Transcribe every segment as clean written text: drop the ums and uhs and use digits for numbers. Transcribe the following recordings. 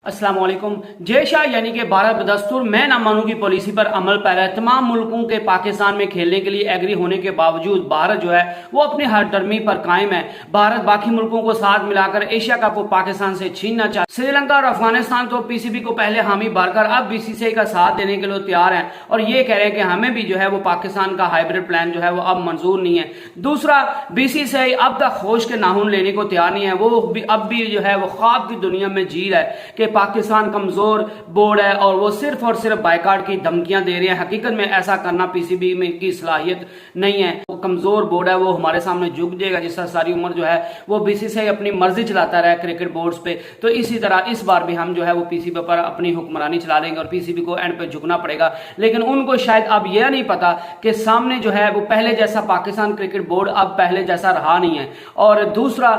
अस्सलाम वालेकुम। जय शाह यानी कि भारत बदस्तूर मैं ना मानू की पॉलिसी पर अमल पैरा है। तमाम मुल्कों के पाकिस्तान में खेलने के लिए एग्री होने के बावजूद भारत जो है वो अपनी हरदर्मी पर कायम है। भारत बाकी मुल्कों को साथ मिलाकर एशिया कप को पाकिस्तान से छीनना चाहता। श्रीलंका और अफगानिस्तान तो पीसीबी को पहले हामी भरकर अब बीसीसीआई का साथ देने के लिए तैयार हैं और ये कह रहे हैं कि हमें भी जो है वो पाकिस्तान का हाइब्रिड प्लान जो है वो अब मंजूर नहीं है। दूसरा, बीसीसीआई अब तक होश के नाखून लेने को तैयार नहीं है। वो अब भी जो है वो ख्वाब की दुनिया में जी रहा है कि पाकिस्तान कमजोर बोर्ड है और वो सिर्फ और सिर्फ बायकाट की धमकियां दे रहे हैं। हकीकत में ऐसा करना पीसीबी में की सलाहियत नहीं है। वो कमजोर बोर्ड है, वो हमारे सामने झुक जाएगा। जिस तरह सारी उम्र जो है वो बीसीसीआई अपनी मर्जी चलाता रहा है क्रिकेट बोर्ड्स पे, तो इसी तरह इस बार भी हम जो है वो पीसीबी पर अपनी हुक्मरानी चला लेंगे और पीसीबी को एंड पे झुकना पड़ेगा। लेकिन उनको शायद अब यह नहीं पता कि सामने जो है वो पहले जैसा पाकिस्तान क्रिकेट बोर्ड अब पहले जैसा रहा नहीं है। और दूसरा,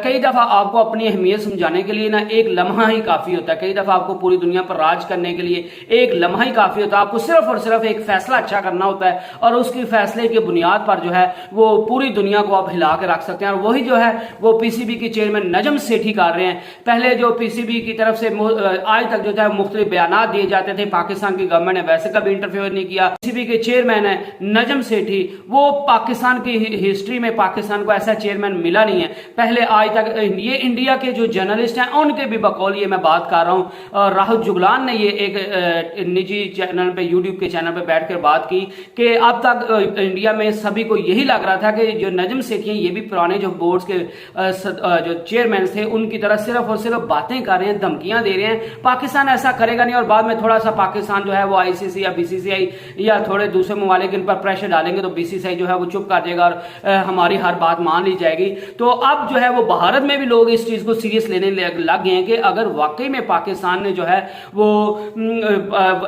कई दफा आपको अपनी अहमियत समझाने के लिए ना एक लम्हा ही काफी होता है। कई दफा आपको पूरी दुनिया पर राज करने के लिए एक लम्हा ही काफी होता है। आपको सिर्फ और सिर्फ एक फैसला अच्छा करना होता है और उसकी फैसले की बुनियाद पर जो है वो पूरी दुनिया को आप हिला के रख सकते हैं। और वही जो है वो पीसीबी की चेयरमैन नजम सेठी कर रहे हैं। पहले जो पीसीबी की तरफ से आज तक जो है मुख्तलिफ बयान दिए जाते थे, पाकिस्तान की गवर्नमेंट ने वैसे कभी इंटरफेयर नहीं किया। पीसीबी के चेयरमैन है नजम सेठी, वो पाकिस्तान की हिस्ट्री में पाकिस्तान को ऐसा चेयरमैन मिला नहीं है पहले आज तक। ये इंडिया के जो जर्नलिस्ट हैं उनके भी बकौल ये मैं बात कर रहा हूं। राहुल जुगलान ने ये एक निजी चैनल पे, यूट्यूब के चैनल पे बैठकर बात की कि अब तक इंडिया में सभी को यही लग रहा था कि जो नजम सेठी हैं ये भी पुराने जो बोर्ड्स के जो चेयरमैन थे उनकी तरह सिर्फ और सिर्फ बातें कर रहे हैं, धमकियां दे रहे हैं। पाकिस्तान ऐसा करेगा नहीं और बाद में थोड़ा सा पाकिस्तान जो है वो आईसीसी या बीसीसीआई या थोड़े दूसरे ममालिक इन पर प्रेशर डालेंगे तो बीसीसीआई जो है वो चुप कर देगा और हमारी हर बात मान ली जाएगी। तो अब जो है वो भारत में भी लोग इस चीज को सीरियस लेने लग गए हैं कि अगर वाकई में पाकिस्तान ने जो है वो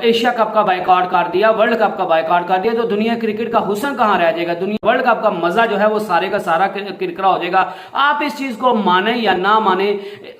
एशिया कप का बायकॉट कर दिया, वर्ल्ड कप का बायकॉट कर दिया, तो दुनिया क्रिकेट का हुस्न कहां रह जाएगा। दुनिया वर्ल्ड कप का मजा जो है वो सारे का सारा किरकिरा हो जाएगा। आप इस चीज को माने या ना माने,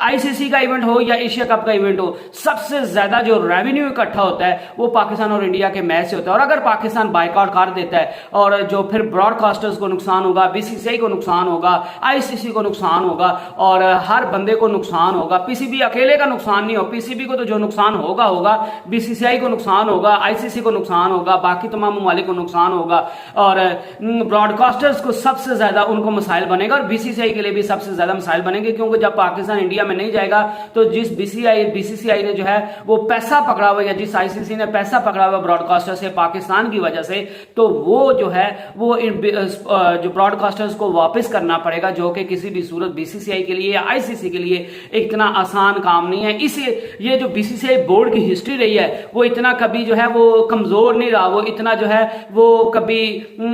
आईसीसी का इवेंट हो या एशिया कप का इवेंट हो, सबसे ज्यादा जो रेवेन्यू इकट्ठा होता है वो पाकिस्तान और इंडिया के मैच से होता है। और अगर पाकिस्तान बायकॉट कर देता है और जो फिर ब्रॉडकास्टर्स को नुकसान होगा, बीसीसीआई को नुकसान होगा, आईसीसी को नुकसान होगा और हर बंदे को नुकसान होगा। पीसीबी अकेले का नुकसान नहीं हो, पीसीबी को तो जो नुकसान होगा होगा, बीसीसीआई को नुकसान होगा, आईसीसी को नुकसान होगा, बाकी तमाम ममालिक को नुकसान होगा और ब्रॉडकास्टर्स को सबसे ज्यादा उनको मसाइल बनेगा और बीसीसीआई के लिए भी सबसे ज्यादा मसाइल बनेंगे। क्योंकि जब पाकिस्तान इंडिया में नहीं जाएगा तो जिस बीसीसीआई ने जो है वो पैसा पकड़ा हुआ या जिस आईसीसी ने पैसा पकड़ा हुआ ब्रॉडकास्टर से पाकिस्तान की वजह से, तो वो जो है वो जो ब्रॉडकास्टर्स को वापस करना पड़ेगा, जो कि किसी भी सूरत बीसीसीआई के लिए या आईसीसी के लिए इतना आसान काम नहीं है। इसे ये जो बीसीसीआई बोर्ड की हिस्ट्री रही है वो इतना कभी जो है वो कमजोर नहीं रहा, वो इतना जो है वो कभी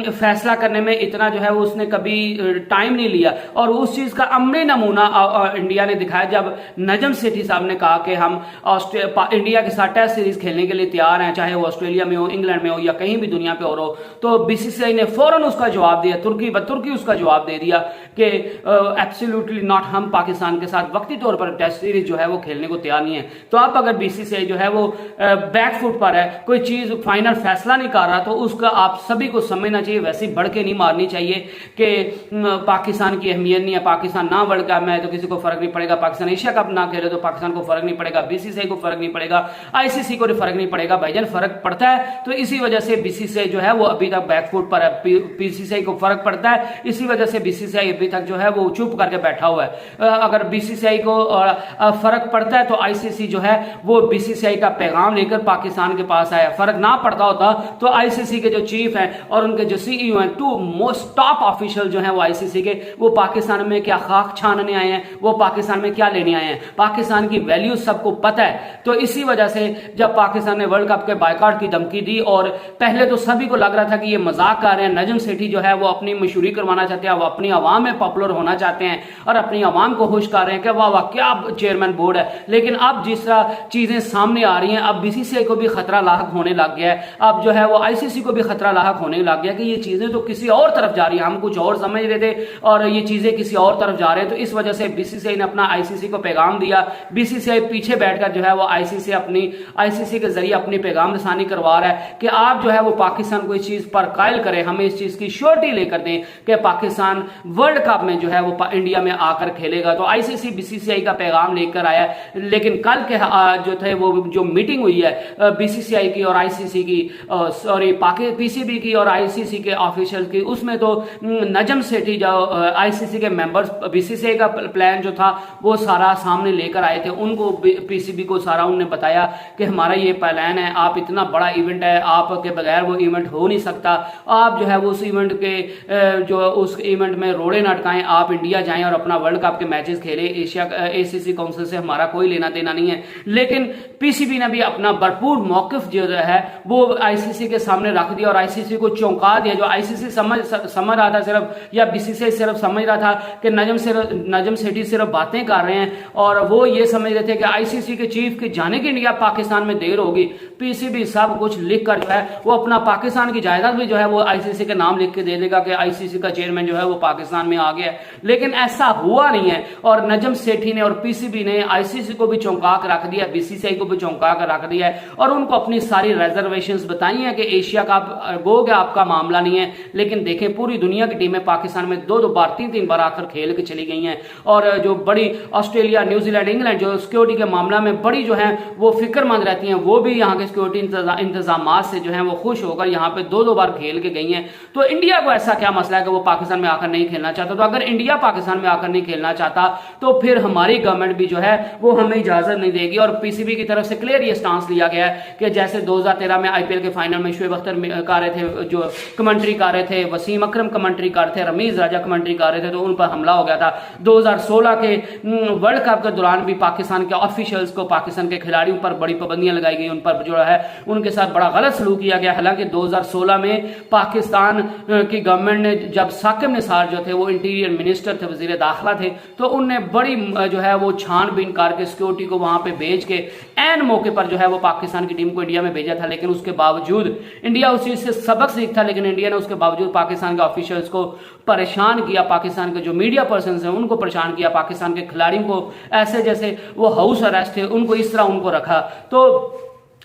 फैसला करने में इतना जो है वो उसने कभी टाइम नहीं लिया। और उस चीज का अमली नमूना इंडिया ने दिखाया जब नजम सेठी साहब ने कहा कि हम इंडिया के साथ टेस्ट सीरीज खेलने के लिए तैयार हैं, चाहे वो ऑस्ट्रेलिया में हो, इंग्लैंड में हो या कहीं भी दुनिया पे हो। तो बीसीसीआई ने फौरन उसका जवाब दिया, तुर्की उसका जवाब दे दिया कि एब्सोल्युटली नॉट, हम पाकिस्तान के साथ वक्ती तौर पर टेस्ट सीरीज जो है वो खेलने को तैयार नहीं है। तो अब अगर बीसीसीआई जो है वो बैकफुट पर है, कोई चीज फाइनल फैसला नहीं कर रहा, तो उसका आप सभी को समझना चाहिए, वैसे बढ़ के नहीं मारनी चाहिए कि पाकिस्तान की अहमियत नहीं है, पाकिस्तान ना वर्ल्ड कप में है तो किसी को फर्क नहीं पड़ेगा, पाकिस्तान एशिया कप ना खेले तो पाकिस्तान को फर्क नहीं पड़ेगा, बीसीसीआई को फर्क नहीं पड़ेगा, आईसीसी को फर्क नहीं पड़ेगा। भाईजान फर्क पड़ता है। तो इसी वजह से बीसीसीआई जो है वो अभी तक बैकफुट पर है, पीसीसीआई को फर्क पड़ता है, इसी वजह से बीसीसीआई अभी तक जो है वो चुप करके बैठा हुआ है। अगर बीसीसीआई को फर्क पड़ता है तो आईसीसी जो है वो बीसीसीआई का पैगाम लेकर पाकिस्तान के पास आया। फर्क ना पड़ता होता तो आईसीसी के जो चीफ हैं और उनके जो सीईओ हैं, टू मोस्ट टॉप ऑफिशियल जो हैं वो आईसीसी के, वो पाकिस्तान में क्या खाक छानने आए हैं, वो पाकिस्तान में क्या लेने आए हैं, पाकिस्तान की वैल्यू सबको पता है। तो इसी वजह से जब पाकिस्तान ने वर्ल्ड कप के बायकॉट की धमकी दी और पहले तो सभी को लग रहा था कि ये मजाक कर रहे हैं, नजम सेठी जो है वो अपनी मशहूरी करवाना चाहते हैं, वो अपनी आवाम में पॉपुलर होना चाहते हैं और अपनी आवाम को खुश कर रहे हैं कि वाह वाह क्या चेयरमैन बोर्ड है। लेकिन अब जिस तरह चीजें सामने आ रही हैं, अब बीसीसीआई को भी खतरा लाहक होने लग गया है, अब जो है वो आईसीसी को भी खतरा लाहक होने लग गया कि ये चीजें तो किसी और तरफ जा रही है, हम कुछ और समझ रहे थे और ये चीजें किसी और तरफ जा रहे हैं। तो इस वजह से बीसीसीआई ने अपना आईसीसी को पैगाम दिया। बीसीसीआई पीछे बैठकर जो है वो आईसीसी के जरिए अपनी पैगाम रसानी करवा रहा है कि आप जो है वो पाकिस्तान को इस चीज पर कायल करें, हमें इस चीज की श्योरिटी लेकर दें कि पाकिस्तान वर्ल्ड कप में जो है वो इंडिया में आकर खेलेगा। तो आईसीसी बीसीसीआई का पैगाम लेकर आया है। लेकिन कल के जो थे वो जो मीटिंग हुई है बीसीसीआई की और आईसीसी की, सॉरी पीसीबी की और आईसीसी के ऑफिशियल की, उसमें तो नजम सेठी जो आईसीसी के मेंबर्स बीसीसीआई का प्लान जो था वो सारा सामने लेकर आए थे। उनको पीसीबी को सारा उन्होंने बताया कि हमारा ये प्लान है, आप इतना बड़ा इवेंट है, आपके बगैर वो इवेंट हो नहीं सकता, आप जो है वो उस इवेंट के जो उस इवेंट में रोड़े न अटकाएं, आप इंडिया जाएं और अपना वर्ल्ड कप के मैचेस खेलें, एसीसी काउंसिल से हमारा कोई लेना देना नहीं है। लेकिन पीसीबी ने भी अपना भरपूर मौकिफ जो है वो आईसीसी के सामने रख दिया और आईसीसी को चौंका दिया। जो आईसीसी समझ रहा था सिर्फ, या बीसीसीआई सिर्फ समझ रहा था कि नजम सेठी सिर्फ बातें कर रहे हैं, और वो ये समझ रहे थे कि आईसीसी के चीफ के जाने के लिए पाकिस्तान में देर होगी। पीसीबी सब कुछ लिख कर जो है वो अपना पाकिस्तान की जायदाद भी जो है वो आईसीसी के नाम लिख के दे देगा कि आईसीसी का चेयरमैन जो है वो पाकिस्तान में आ गया है। लेकिन ऐसा हुआ नहीं है, और नजम सेठी ने और पीसीबी ने आईसीसी को भी चौंका कर रख दिया, बीसीसीआई को भी चौंका कर रख दिया है, और उनको अपनी सारी रिजर्वेशंस बताई हैं कि एशिया कप वो क्या आपका मामला नहीं है। लेकिन देखें, पूरी दुनिया की टीमें पाकिस्तान में दो बार तीन बार आकर खेल के चली गई हैं, और जो बड़ी ऑस्ट्रेलिया, न्यूजीलैंड, इंग्लैंड जो सिक्योरिटी के मामला में बड़ी जो है वो फिक्रमंद रहती हैं, वो भी यहाँ के सिक्योरिटी इंतजाम से जो है वो खुश होकर यहाँ पे दो बार खेल के गई हैं। तो इंडिया को ऐसा क्या मसला है कि वो पाकिस्तान में आकर नहीं खेलना चाहता? तो अगर इंडिया पाकिस्तान में आकर नहीं खेलना चाहता तो फिर हमारी गवर्नमेंट भी जो है वो हमें इजाजत नहीं देगी। और पीसीबी की तरफ से क्लियर ये स्टांस लिया गया है कि जैसे 2013 में आईपीएल के फाइनल में शुएब अख्तर कर रहे थे, जो कमेंट्री कर रहे थे, वसीम अकरम कमेंट्री कर रहे थे, रमीज राजा कमेंट्री कर रहे थे, तो उन पर हमला हो गया था। 2016 के वर्ल्ड कप के दौरान भी पाकिस्तान के ऑफिशियल्स को, पाकिस्तान के खिलाड़ियों पर बड़ी पाबंदियां लगाई गई, उन पर जो है उनके साथ बड़ा गलत सलूक किया गया। हालांकि 2016 में पाकिस्तान की गवर्नमेंट ने, जब साकिब निसार जो थे वो इंटीरियर मिनिस्टर थे, वजीर दाखिला थे, तो उनने बड़ी जो है वो छानबीन करके सिक्योरिटी को वहां पे भेज के एन मौके पर जो है वो पाकिस्तान की टीम को इंडिया में भेजा था। लेकिन उसके बावजूद इंडिया उस चीज से सबक सीखता, लेकिन इंडिया ने उसके बावजूद पाकिस्तान के ऑफिशियल्स को परेशान किया, पाकिस्तान के जो मीडिया पर्सन हैं उनको परेशान किया, पाकिस्तान के खिलाड़ियों को ऐसे जैसे वो हाउस अरेस्ट थे उनको इस तरह उनको रखा। तो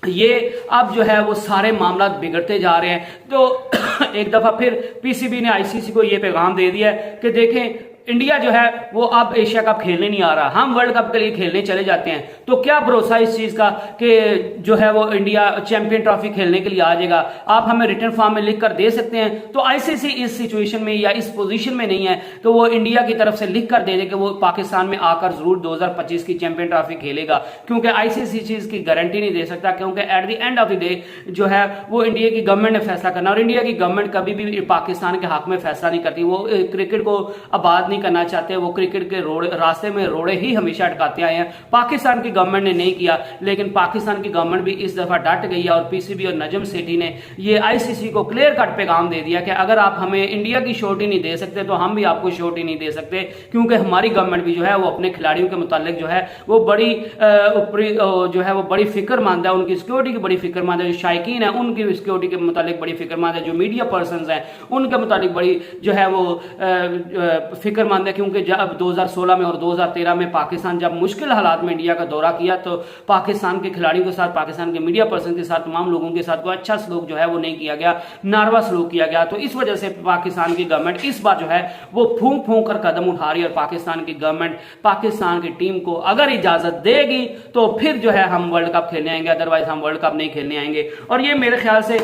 ये अब जो है वो सारे मामला बिगड़ते जा रहे हैं। तो एक दफा फिर पीसीबी ने आईसीसी को ये पैगाम दे दिया है कि देखें, इंडिया जो है वो अब एशिया कप खेलने नहीं आ रहा, हम वर्ल्ड कप के लिए खेलने चले जाते हैं। तो क्या भरोसा इस चीज का कि जो है वो इंडिया चैंपियन ट्रॉफी खेलने के लिए आ जाएगा? आप हमें रिटर्न फॉर्म में लिख कर दे सकते हैं। तो आईसीसी इस सिचुएशन में या इस पोजीशन में नहीं है तो वो इंडिया की तरफ से लिख कर दे दे कि वो पाकिस्तान में आकर जरूर 2025 की चैंपियन ट्रॉफी खेलेगा, क्योंकि आईसीसी चीज की गारंटी नहीं दे सकता, क्योंकि eight the end of the day जो है वो इंडिया की गवर्नमेंट ने फैसला करना, और इंडिया की गवर्नमेंट कभी भी पाकिस्तान के हक में फैसला नहीं करती। वो क्रिकेट को आबाद करना चाहते हैं, वो क्रिकेट के रास्ते में रोड़े ही हमेशा अटकाते आए हैं। पाकिस्तान की गवर्नमेंट ने नहीं किया, लेकिन पाकिस्तान की गवर्नमेंट भी इस दफा डट गई है, और पीसीबी और नजम सेठी ने ये आईसीसी को क्लियर कट पैगाम दे दिया कि अगर आप हमें इंडिया की श्योरिटी नहीं दे सकते तो हम भी आपको श्योरिटी नहीं दे सकते, क्योंकि हमारी गवर्नमेंट भी जो है वो अपने खिलाड़ियों के मुतालिक जो है वो बड़ी जो है वो बड़ी फिक्रमंद है, उनकी सिक्योरिटी की बड़ी फिक्रमंद है, जो शायकीन है उनकी सिक्योरिटी के मुतालिक बड़ी फिक्रमंद है, जो मीडिया पर्सन है उनके मुतालिक बड़ी जो है वो फिक्रमंद है। क्योंकि जब 2016 में और 2013 में पाकिस्तान जब मुश्किल हालात में इंडिया का दौरा किया तो पाकिस्तान के खिलाड़ियों के साथ, पाकिस्तान के मीडिया पर्सन के साथ, तमाम लोगों के साथ कोई अच्छा सलूक जो है वो नहीं किया गया, नारवा सलूक किया गया। तो इस वजह से पाकिस्तान की गवर्नमेंट इस बार जो है वो फूंक फूंक कर कदम उठा रही है, और पाकिस्तान की गवर्नमेंट पाकिस्तान की टीम को अगर इजाजत देगी तो फिर जो है हम वर्ल्ड कप खेलने आएंगे, अदरवाइज हम वर्ल्ड कप नहीं खेलने आएंगे। और ये मेरे ख्याल से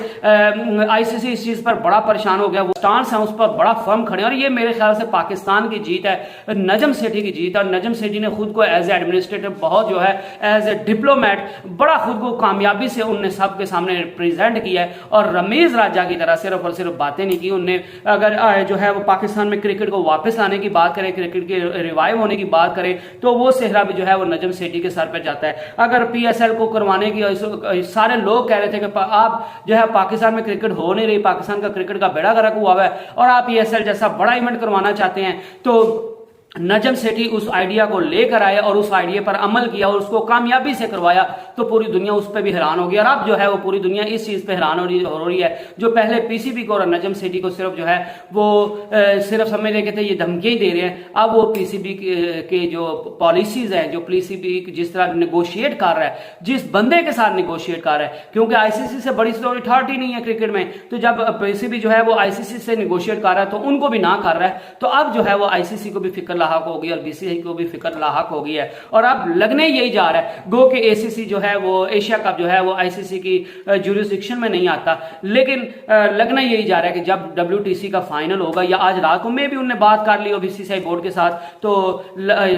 आईसीसी इस चीज पर बड़ा परेशान हो गया, वो स्टांस है उस पर बड़ा फर्म खड़े, और ये मेरे ख्याल से पाकिस्तान की जीत है, नजम सेठी की जीत। और नजम सेठी ने खुद को एज ए एडमिनिस्ट्रेटर, बहुत जो है एज ए डिप्लोमेट, बड़ा खुद को कामयाबी से उनने सबके सामने प्रेजेंट किया है, और रमीज राजा की तरह सिर्फ और सिर्फ बातें नहीं की उनने। अगर जो है वो पाकिस्तान में क्रिकेट को वापस लाने की बात करें, क्रिकेट के रिवाइव होने की बात करें, तो वो सेहरा भी जो है वो नजम सेठी के सर पर जाता है। अगर पीएसएल को करवाने की सारे लोग कह रहे थे कि आप जो है पाकिस्तान में क्रिकेट हो नहीं रही, पाकिस्तान का क्रिकेट का बेड़ा गर्क हुआ है, और आप पीएसएल जैसा बड़ा इवेंट करवाना चाहते हैं, तो नजम सेठी उस आइडिया को लेकर आए और उस आइडिया पर अमल किया और उसको कामयाबी से करवाया, तो पूरी दुनिया उस पर भी हैरान होगी। और अब जो है वो पूरी दुनिया इस चीज पे हैरान हो रही है, जो पहले पीसीबी को और नजम सेठी को सिर्फ जो है वो सिर्फ समझ लेके थे ये धमकियां दे रहे हैं, अब वो पीसीबी के जो पॉलिसीज हैं, जो पीसीबी जिस तरह निगोशिएट कर रहा है, जिस बंदे के साथ निगोशिएट कर रहा है, क्योंकि आईसीसी से बड़ी अथॉरिटी नहीं है क्रिकेट में, तो जब पीसीबी जो है वो आईसीसी से निगोशिएट कर रहा है तो उनको भी ना कर रहा है, तो अब जो है वो आईसीसी को भी फिक्र लाहक होगी और बीसीसीआई को भी फिक्र लाहक होगी है। और अब लगने यही जा रहा है गो कि एसीसी जो है वो एशिया कप जो है वो आईसीसी की जुरिस्डिक्शन में नहीं आता, लेकिन लगना यही जा रहा है कि जब WTC का फाइनल होगा या आज रात को में भी उन्होंने बात कर ली हो बीसीसीआई बोर्ड के साथ, तो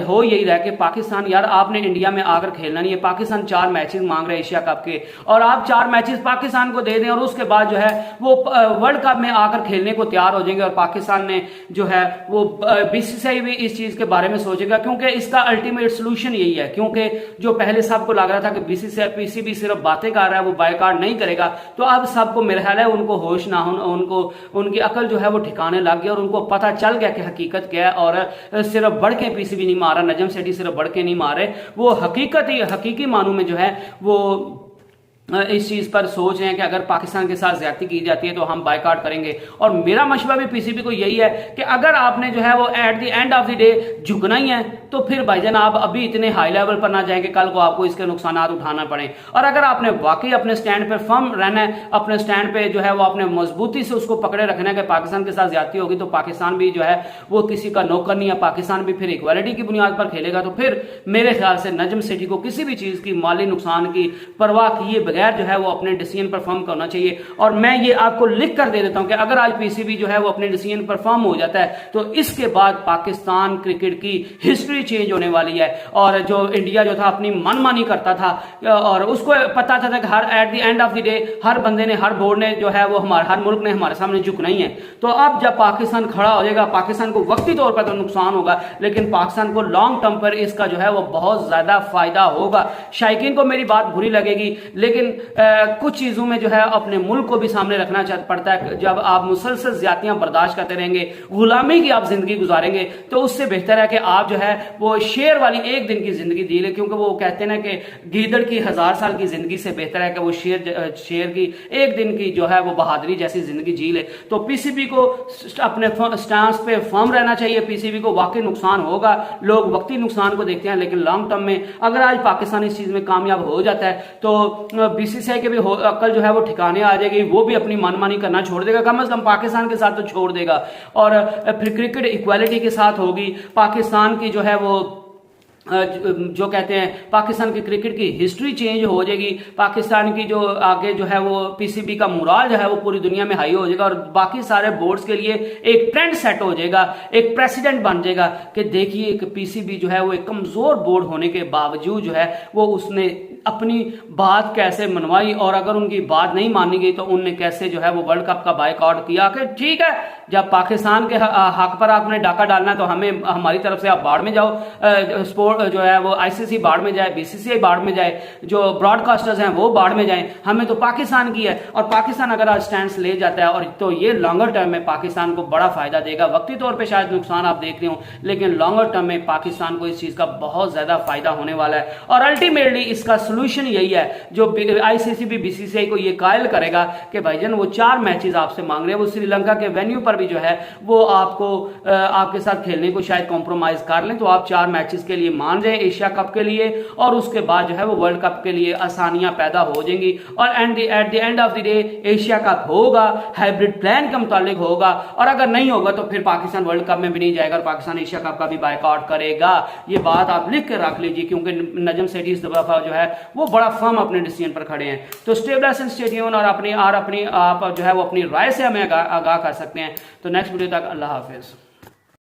हो यही रहा कि पाकिस्तान यार आपने इंडिया में आकर खेलना नहीं है। पाकिस्तान 4 मैचेस मांग रहे हैं एशिया कप के, और आप 4 मैचेस पाकिस्तान को दे दें और उसके बाद जो है वो वर्ल्ड कप में आकर खेलने को तैयार हो जाएंगे। और पाकिस्तान ने जो है वो बीसीसीआई भी इस चीज के बारे में सोचेगा, क्योंकि इसका अल्टीमेट सोल्यूशन यही है। क्योंकि जो पहले सबको लग रहा था कि बीसीसीआई पीसीबी सिर्फ बातें कर रहा है, वो बायकॉट नहीं करेगा, तो अब सबको मेरे ख्याल है उनको होश ना हो, उनको उनकी अकल जो है वो ठिकाने लग गया और उनको पता चल गया कि हकीकत क्या है। और सिर्फ बढ़ के पीसीबी नहीं मारा, नजम सेठी सिर्फ बढ़ के नहीं मारे, वो हकीकी मानों में जो है वो इस चीज पर सोच रहे हैं कि अगर पाकिस्तान के साथ ज्यादती की जाती है तो हम बायकॉट करेंगे। और मेरा मशवरा भी पीसीबी को यही है कि अगर आपने जो है वो eight the end of the day झुकना ही है तो फिर भाईजान आप अभी इतने हाई लेवल पर ना जाएंगे, कल को आपको इसके नुकसान उठाना पड़े। और अगर आपने वाकई अपने स्टैंड पे फर्म रहना है, अपने स्टैंड पे जो है वो अपने मजबूती से उसको पकड़े रखना है कि पाकिस्तान के साथ ज्यादती होगी तो पाकिस्तान भी जो है वो किसी का नौकर नहीं है, पाकिस्तान भी फिर इक्वालिटी की बुनियाद पर खेलेगा। तो फिर मेरे ख्याल से नजम सेठी को किसी भी चीज की माली नुकसान की परवाह किए बगैर जो है वो अपने डिसीजन पर फर्म करना चाहिए। और मैं ये आपको लिख कर दे देता हूं कि अगर आज पीसीबी जो है वो अपने डिसीजन पर फर्म हो जाता है तो इसके बाद पाकिस्तान क्रिकेट की हिस्ट्री चेंज होने वाली है। और जो इंडिया जो था अपनी मनमानी करता था और उसको पता था कि हर at the end of the day हर बंदे ने, हर बोर्ड ने जो है वो हर मुल्क ने हमारे सामने झुकना ही है। तो अब जब पाकिस्तान खड़ा हो जाएगा, पाकिस्तान को वक्ती तौर पर तो नुकसान होगा, लेकिन पाकिस्तान को लॉन्ग टर्म पर इसका जो है वो बहुत ज्यादा फायदा होगा। शायकीन को मेरी बात बुरी लगेगी, लेकिन कुछ चीजों में जो है अपने मुल्क को भी सामने रखना पड़ता है। जब आप मुसलसल ज्यादतियां बर्दाश्त करते रहेंगे, गुलामी की आप जिंदगी गुजारेंगे, तो उससे बेहतर है कि आप जो है वो शेर वाली एक दिन की जिंदगी जी ले। क्योंकि वो कहते हैं ना कि गीदड़ की 1000 साल की जिंदगी से बेहतर है कि वो शेर की एक दिन की जो है वो बहादुरी जैसी जिंदगी जी ले। तो पीसीबी को अपने स्टांस पे फर्म रहना चाहिए। पीसीबी को वाकई नुकसान होगा, लोग वक्ती नुकसान को देखते हैं, लेकिन लॉन्ग टर्म में अगर आज पाकिस्तान इस चीज में कामयाब हो जाता है तो बीसीसीआई के भी अकल जो है वो ठिकाने आ जाएगी, वो भी अपनी मनमानी करना छोड़ देगा, कम से कम पाकिस्तान के साथ तो छोड़ देगा। और फिर क्रिकेट इक्वालिटी के साथ होगी। पाकिस्तान की जो है वो जो कहते हैं पाकिस्तान की क्रिकेट की हिस्ट्री चेंज हो जाएगी। पाकिस्तान की जो आगे जो है वो पीसीबी का मुराल जो है वो पूरी दुनिया में हाई हो जाएगा और बाकी सारे बोर्ड्स के लिए एक ट्रेंड सेट हो जाएगा, एक प्रेसिडेंट बन जाएगा कि देखिए एक पीसीबी जो है वो एक कमजोर बोर्ड होने के बावजूद जो है वो उसने अपनी बात कैसे मनवाई, और अगर उनकी बात नहीं मानी गई तो उनने कैसे जो है वो वर्ल्ड कप का बायकॉट किया कि ठीक है जब पाकिस्तान के हक पर आपने डाका डालना है तो हमें हमारी तरफ से आप बाढ़ में जाओ, स्पोर्ट जो है वो आईसीसी बाढ़ में जाए, बीसीसीआई बाढ़ में जाए, जो ब्रॉडकास्टर्स हैं वो बाढ़ में जाए, हमें तो पाकिस्तान की है। और पाकिस्तान अगर आज स्टैंड ले जाता है और तो ये लॉन्गर टर्म में पाकिस्तान को बड़ा फायदा देगा। वक्ती तौर पे शायद नुकसान आप देख रहे हो, लेकिन लॉन्गर टर्म में पाकिस्तान को इस चीज का बहुत ज्यादा फायदा होने वाला है। और अल्टीमेटली इसका सोल्यूशन यही है जो आईसीसी भी बीसीसीआई को ये कायल करेगा कि भाईजान वो 4 मैचेस आपसे मांग रहे हैं, वो श्रीलंका के वेन्यू पर भी जो है वो आपको आपके साथ खेलने को शायद कॉम्प्रोमाइज कर लें, तो आप 4 मैचेस के लिए मान जाए एशिया कप के लिए, और उसके बाद जो है वो वर्ल्ड कप के लिए आसानियां पैदा हो जाएंगी। और eight the end of the day Asia cup होगा, हाइब्रिड प्लान के मुताबिक होगा, और अगर नहीं होगा तो फिर पाकिस्तान वर्ल्ड कप में भी नहीं जाएगा और पाकिस्तान एशिया कप का भी बायकॉट करेगा। ये बात आप लिख के रख लीजिए, क्योंकि नजम सेठी इस दफा जो है वो बड़ा फर्म अपने डिसीजन पर खड़े हैं। तो स्टेबलाइज स्टेडियम और अपनी आप जो है वो अपनी राय से हमें आगाह कर सकते हैं। तो नेक्स्ट वीडियो तक अल्लाह हाफिज।